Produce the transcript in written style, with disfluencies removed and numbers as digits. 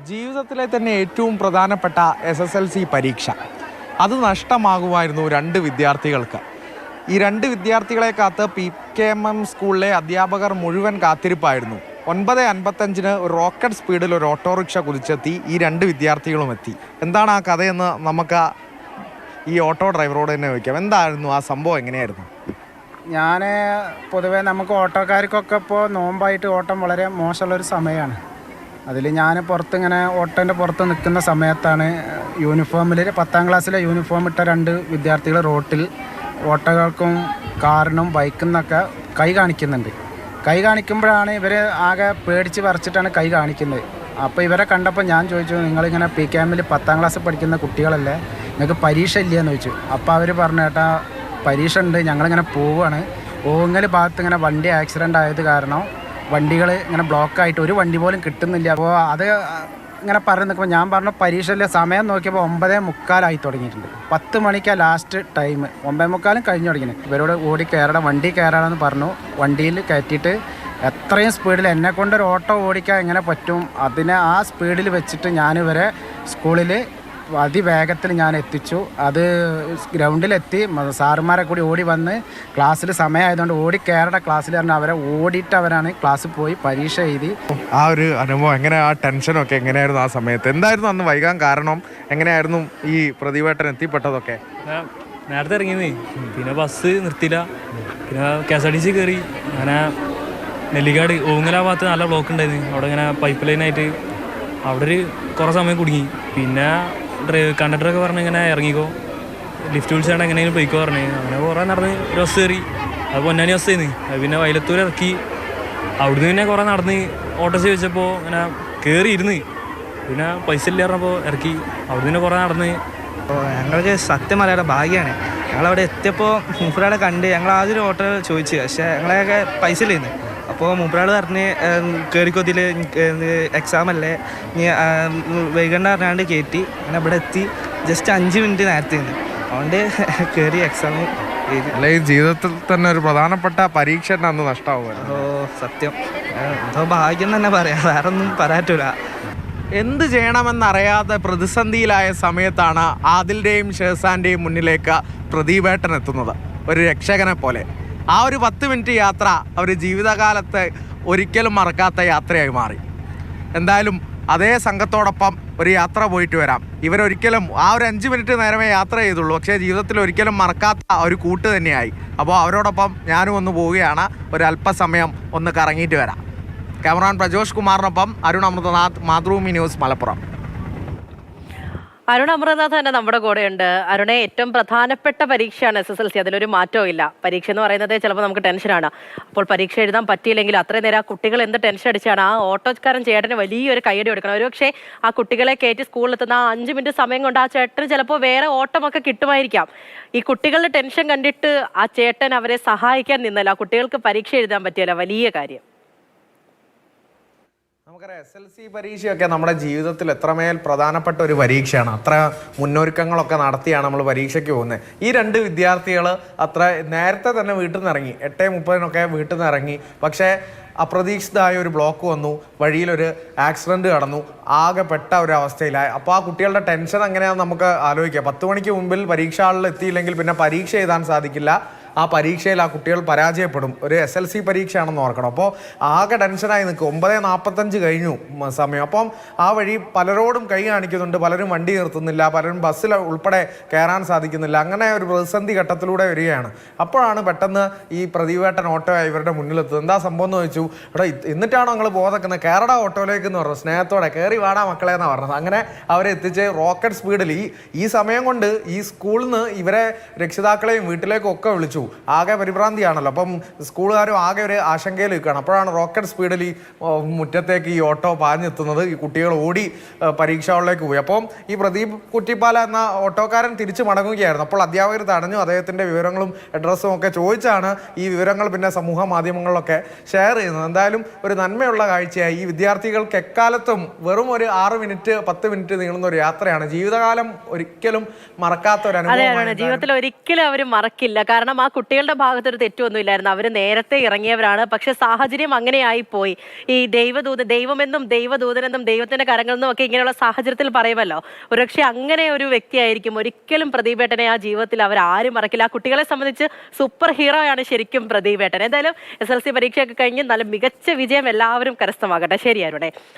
ജീവിതത്തിലെ തന്നെ ഏറ്റവും പ്രധാനപ്പെട്ട SSLC പരീക്ഷ അത് നഷ്ടമാകുമായിരുന്നു രണ്ട് വിദ്യാർത്ഥികൾക്ക്. ഈ രണ്ട് വിദ്യാർത്ഥികളെ കാത്ത് PKMM സ്കൂളിലെ അധ്യാപകർ മുഴുവൻ കാത്തിരിപ്പായിരുന്നു. 9:55 റോക്കറ്റ് സ്പീഡിൽ ഒരു ഓട്ടോറിക്ഷ കുതിച്ചെത്തി ഈ രണ്ട് വിദ്യാർത്ഥികളും എത്തി. എന്താണ് ആ കഥയെന്ന് നമുക്ക് ഈ ഓട്ടോ ഡ്രൈവറോട് തന്നെ ചോദിക്കാം. എന്തായിരുന്നു ആ സംഭവം, എങ്ങനെയായിരുന്നു? ഞാൻ പൊതുവേ നമുക്ക് ഓട്ടോക്കാർക്കൊക്കെ ഇപ്പോൾ നോമ്പായിട്ട് ഓട്ടം വളരെ മോശമുള്ളൊരു സമയമാണ്. അതിൽ ഞാൻ പുറത്തിങ്ങനെ ഓട്ടോൻ്റെ പുറത്ത് നിൽക്കുന്ന സമയത്താണ് യൂണിഫോമിൽ 10ാം ക്ലാസ്സിലെ യൂണിഫോം ഇട്ട രണ്ട് വിദ്യാർത്ഥികൾ റോട്ടിൽ ഓട്ടോകൾക്കും കാറിനും ബൈക്കിൽ നിന്നൊക്കെ കൈ കാണിക്കുന്നുണ്ട്. കൈ കാണിക്കുമ്പോഴാണ് ഇവർ ആകെ പേടിച്ച് പറിച്ചിട്ടാണ് കൈ കാണിക്കുന്നത്. അപ്പോൾ ഇവരെ കണ്ടപ്പോൾ ഞാൻ ചോദിച്ചു, നിങ്ങളിങ്ങനെ PKMൽ 10ാം ക്ലാസ്സിൽ പഠിക്കുന്ന കുട്ടികളല്ലേ, നിങ്ങൾക്ക് പരീക്ഷ ഇല്ലയെന്ന് ചോദിച്ചു. അപ്പോൾ അവർ പറഞ്ഞു, ഏട്ടാ പരീക്ഷ ഉണ്ട്, ഞങ്ങളിങ്ങനെ പോവുകയാണ്. ഓങ്ങൽ ഭാഗത്ത് ഇങ്ങനെ വണ്ടി ആക്സിഡൻ്റ് ആയത് കാരണം വണ്ടികൾ ഇങ്ങനെ ബ്ലോക്കായിട്ട് ഒരു വണ്ടി പോലും കിട്ടുന്നില്ല. അപ്പോൾ അത് ഇങ്ങനെ പറഞ്ഞു നിൽക്കുമ്പോൾ ഞാൻ പറഞ്ഞു, പരീക്ഷയിലെ സമയം നോക്കിയപ്പോൾ 9:45 തുടങ്ങിയിട്ടുണ്ട്. 10 മണിക്കാണ് ലാസ്റ്റ് ടൈം. 9:45 കഴിഞ്ഞ് തുടങ്ങിയത്. ഇവരോട് ഓടി കയറണം, വണ്ടി കയറാമെന്ന് പറഞ്ഞു. വണ്ടിയിൽ കയറ്റിയിട്ട് എത്രയും സ്പീഡിൽ എന്നെ കൊണ്ടൊരു ഓട്ടോ ഓടിക്കാൻ എങ്ങനെ പറ്റും, അതിനെ ആ സ്പീഡിൽ വെച്ചിട്ട് ഞാനിവരെ സ്കൂളിൽ അതിവേഗത്തിൽ ഞാൻ എത്തിച്ചു. അത് ഗ്രൗണ്ടിലെത്തി സാറുമാരെ കൂടി ഓടി വന്ന് ക്ലാസ്സിൽ സമയമായതുകൊണ്ട് ഓടി കയറേണ്ട ക്ലാസ്സിൽ പറഞ്ഞാൽ അവരെ ഓടിയിട്ട് അവരാണ് ക്ലാസ്സിൽ പോയി പരീക്ഷ എഴുതി. ആ ഒരു അനുഭവം എങ്ങനെ, ആ ടെൻഷനൊക്കെ എങ്ങനെയായിരുന്നു ആ സമയത്ത്? എന്തായിരുന്നു അന്ന് വൈകാൻ കാരണം? എങ്ങനെയായിരുന്നു ഈ പ്രതിവേട്ടൻ എത്തിപ്പെട്ടതൊക്കെ? നേരത്തെ ഇറങ്ങിയത്, പിന്നെ ബസ് നിർത്തിയില്ല, പിന്നെ KSRTC കയറി. അങ്ങനെ നെല്ലിക്കാട് ഓങ്ങല ഭാഗത്ത് നല്ല ബ്ലോക്ക് ഉണ്ടായിരുന്നു. അവിടെ ഇങ്ങനെ പൈപ്പ് ലൈനായിട്ട് അവിടെ ഒരു കുറേ സമയം കുടുങ്ങി. പിന്നെ കണ്ടക്ടറൊക്കെ പറഞ്ഞ് ഇങ്ങനെ ഇറങ്ങിക്കോ, ലിഫ്റ്റ് വിളിച്ചാണ്ട് എങ്ങനെയും പോയിക്കോ പറഞ്ഞ്. അങ്ങനെ കുറേ നടന്ന് ഒരു ബസ് കയറി. അത് പൊന്നാനി ബസ്സായിരുന്നു. അത് പിന്നെ വയലത്തൂർ ഇറക്കി. അവിടുന്ന് പിന്നെ കുറേ നടന്ന് ഓട്ടോസ് ചോദിച്ചപ്പോൾ ഇങ്ങനെ കയറി ഇരുന്ന്, പിന്നെ പൈസ ഇല്ല പറഞ്ഞപ്പോൾ ഇറക്കി. അവിടുന്ന് പിന്നെ കുറേ നടന്ന്. ഞങ്ങൾക്ക് സത്യം പറയാതെ ഭാഗ്യമാണ്. ഞങ്ങളവിടെ എത്തിയപ്പോൾ മൂപ്പരാളെ കണ്ട് ഞങ്ങൾ ആദ്യം ഒരു ഓട്ടോ ചോദിച്ചു, പക്ഷേ ഞങ്ങളെയൊക്കെ പൈസ ഇല്ലായിരുന്നു. അപ്പോൾ മൂപ്പരാൾ പറഞ്ഞ് കയറിക്കൊതിൽ എക്സാം അല്ലേ, ഇനി വൈകണ്ട പറഞ്ഞാണ്ട് കയറ്റി. അങ്ങനെ ഇവിടെ എത്തി ജസ്റ്റ് 5 മിനിറ്റ് നേരത്തെ നിന്ന്. അതുകൊണ്ട് കയറി എക്സാം എഴുതി. അല്ലെ, ഈ ജീവിതത്തിൽ തന്നെ ഒരു പ്രധാനപ്പെട്ട പരീക്ഷ അന്ന് നഷ്ടമാകുമല്ലോ. സത്യം എന്തോ ഭാഗ്യം തന്നെ പറയാം, വേറെ ഒന്നും പറയാറ്റില്ല. എന്ത് ചെയ്യണമെന്നറിയാതെ പ്രതിസന്ധിയിലായ സമയത്താണ് ആദിലിൻ്റെയും ഷെഹസാൻ്റെയും മുന്നിലേക്ക് പ്രദീപേട്ടൻ എത്തുന്നത്, ഒരു രക്ഷകനെ പോലെ. ആ ഒരു 10 മിനിറ്റ് യാത്ര അവർ ജീവിതകാലത്ത് ഒരിക്കലും മറക്കാത്ത യാത്രയായി മാറി. എന്തായാലും അതേ സംഘത്തോടൊപ്പം ഒരു യാത്ര പോയിട്ട് വരാം. ഇവരൊരിക്കലും ആ ഒരു 5 മിനിറ്റ് നേരമേ യാത്ര ചെയ്തുള്ളൂ, പക്ഷേ ജീവിതത്തിൽ ഒരിക്കലും മറക്കാത്ത ഒരു കൂട്ട് തന്നെയായി. അപ്പോൾ അവരോടൊപ്പം ഞാനും ഒന്ന് പോവുകയാണ്, ഒരു അല്പസമയം ഒന്ന് കറങ്ങിയിട്ട് വരാം. Cameraman Prajosh കുമാറിനൊപ്പം Arun Amrithanath, Mathrubhumi news, Malappuram. അരുൺ അമൃതനാഥ് തന്നെ നമ്മുടെ കൂടെയുണ്ട്. അരുണെ, ഏറ്റവും പ്രധാനപ്പെട്ട പരീക്ഷയാണ് SSLC, അതിലൊരു മാറ്റവും ഇല്ല. പരീക്ഷ എന്ന് പറയുന്നത് ചിലപ്പോൾ നമുക്ക് ടെൻഷനാണ്. അപ്പോൾ പരീക്ഷ എഴുതാൻ പറ്റിയില്ലെങ്കിൽ അത്രയും നേരം ആ കുട്ടികൾ എന്ത് ടെൻഷൻ അടിച്ചാണ്. ആ ഓട്ടോക്കാരൻ ചേട്ടന് വലിയൊരു കയ്യടി കൊടുക്കണം. ഒരു പക്ഷേ ആ കുട്ടികളെ കയറ്റി സ്കൂളിലെത്തുന്ന ആ 5 മിനിറ്റ് സമയം കൊണ്ട് ആ ചേട്ടന് ചിലപ്പോൾ വേറെ ഓട്ടമൊക്കെ കിട്ടുമായിരിക്കാം. ഈ കുട്ടികളുടെ ടെൻഷൻ കണ്ടിട്ട് ആ ചേട്ടൻ അവരെ സഹായിക്കാൻ നിന്നല്ല, ആ കുട്ടികൾക്ക് പരീക്ഷ എഴുതാൻ പറ്റിയല്ല, വലിയ കാര്യം. നമുക്കറിയാം, SSLC പരീക്ഷയൊക്കെ നമ്മുടെ ജീവിതത്തിൽ എത്രമേൽ പ്രധാനപ്പെട്ട ഒരു പരീക്ഷയാണ്. അത്ര മുന്നൊരുക്കങ്ങളൊക്കെ നടത്തിയാണ് നമ്മൾ പരീക്ഷയ്ക്ക് പോകുന്നത്. ഈ രണ്ട് വിദ്യാർത്ഥികൾ അത്ര നേരത്തെ തന്നെ വീട്ടിൽ നിന്ന് ഇറങ്ങി, 8:30 വീട്ടിൽ നിന്ന് ഇറങ്ങി. പക്ഷേ അപ്രതീക്ഷിതമായ ഒരു ബ്ലോക്ക് വന്നു, വഴിയിലൊരു ആക്സിഡൻറ്റ് കടന്നു, ആകെ പെട്ട ഒരു അവസ്ഥയിലായി. അപ്പോൾ ആ കുട്ടികളുടെ ടെൻഷൻ എങ്ങനെയാണെന്ന് നമുക്ക് ആലോചിക്കാം. 10 മണിക്ക് മുമ്പിൽ പരീക്ഷ ഹാളിൽ എത്തിയില്ലെങ്കിൽ പിന്നെ പരീക്ഷ എഴുതാൻ സാധിക്കില്ല. ആ പരീക്ഷയിൽ ആ കുട്ടികൾ പരാജയപ്പെടും. ഒരു SSLC പരീക്ഷയാണെന്ന് ഓർക്കണം. അപ്പോൾ ആകെ ടെൻഷനായി നിൽക്കും. 9:45 കഴിഞ്ഞു സമയം. അപ്പം ആ വഴി പലരോടും കൈ കാണിക്കുന്നുണ്ട്, പലരും വണ്ടി നിർത്തുന്നില്ല, പലരും ബസ്സിൽ ഉൾപ്പെടെ കയറാൻ സാധിക്കുന്നില്ല. അങ്ങനെ ഒരു പ്രതിസന്ധി ഘട്ടത്തിലൂടെ വരികയാണ്. അപ്പോഴാണ് പെട്ടെന്ന് ഈ പ്രതിവേട്ടൻ ഓട്ടോ ഇവരുടെ മുന്നിലെത്തുന്നത്. എന്താ സംഭവം എന്ന് ചോദിച്ചു. ഇവിടെ എന്നിട്ടാണോ നിങ്ങൾ ബോധക്കുന്നത്, കയറട ഓട്ടോയിലേക്ക് എന്ന് പറഞ്ഞു. സ്നേഹത്തോടെ കയറി വാടാ മക്കളെ എന്നാണ് പറഞ്ഞത്. അങ്ങനെ അവരെ എത്തിച്ച് റോക്കറ്റ് സ്പീഡിൽ ഈ സമയം കൊണ്ട് ഈ സ്കൂളിൽ നിന്ന് ഇവരെ രക്ഷിതാക്കളെയും വീട്ടിലേക്കും ഒക്കെ വിളിച്ചു. ആകെ പരിഭ്രാന്തിയാണല്ലോ. അപ്പം സ്കൂളുകാരും ആകെ ഒരു ആശങ്കയിൽ നിൽക്കുകയാണ്. അപ്പോഴാണ് റോക്കറ്റ് സ്പീഡിൽ ഈ മുറ്റത്തേക്ക് ഈ ഓട്ടോ പാഞ്ഞെത്തുന്നത്. ഈ കുട്ടികൾ ഓടി പരീക്ഷ ഹാളിലേക്ക് പോയി. അപ്പം ഈ പ്രദീപ് കുറ്റിപ്പാല എന്ന ഓട്ടോക്കാരൻ തിരിച്ച് മടങ്ങുകയായിരുന്നു. അപ്പോൾ അധ്യാപകർ തടഞ്ഞു. അദ്ദേഹത്തിൻ്റെ വിവരങ്ങളും അഡ്രസ്സും ഒക്കെ ചോദിച്ചാണ് ഈ വിവരങ്ങൾ പിന്നെ സമൂഹ മാധ്യമങ്ങളിലൊക്കെ ഷെയർ ചെയ്യുന്നത്. എന്തായാലും ഒരു നന്മയുള്ള കാഴ്ചയായി. ഈ വിദ്യാർത്ഥികൾക്ക് എക്കാലത്തും വെറും ഒരു 6 മിനിറ്റ് 10 മിനിറ്റ് നീളുന്ന ഒരു യാത്രയാണ്. ജീവിതകാലം ഒരിക്കലും മറക്കാത്ത ഒരു അനുഭവമാണ്. ജീവിതത്തിൽ ഒരിക്കലും അവർ മറക്കില്ല. കാരണം ആ കുട്ടികളുടെ ഭാഗത്തൊരു തെറ്റൊന്നും ഇല്ലായിരുന്നു. അവർ നേരത്തെ ഇറങ്ങിയവരാണ്. പക്ഷെ സാഹചര്യം അങ്ങനെയായി പോയി. ഈ ദൈവമെന്നും ദൈവദൂതനെന്നും ദൈവത്തിന്റെ കരങ്ങളിൽ നിന്നും ഒക്കെ ഇങ്ങനെയുള്ള സാഹചര്യത്തിൽ പറയുമല്ലോ. ഒരുപക്ഷെ അങ്ങനെ ഒരു വ്യക്തിയായിരിക്കും ഒരിക്കലും പ്രദീപേട്ടനെ ആ ജീവിതത്തിൽ അവർ ആരും മറക്കില്ല. ആ കുട്ടികളെ സംബന്ധിച്ച് സൂപ്പർ ഹീറോയാണ് ശരിക്കും പ്രദീപേട്ടൻ. എന്തായാലും SSLC പരീക്ഷയൊക്കെ കഴിഞ്ഞ് നല്ല മികച്ച വിജയം എല്ലാവരും കരസ്ഥമാകട്ടെ. ശരിയായിരുടെ.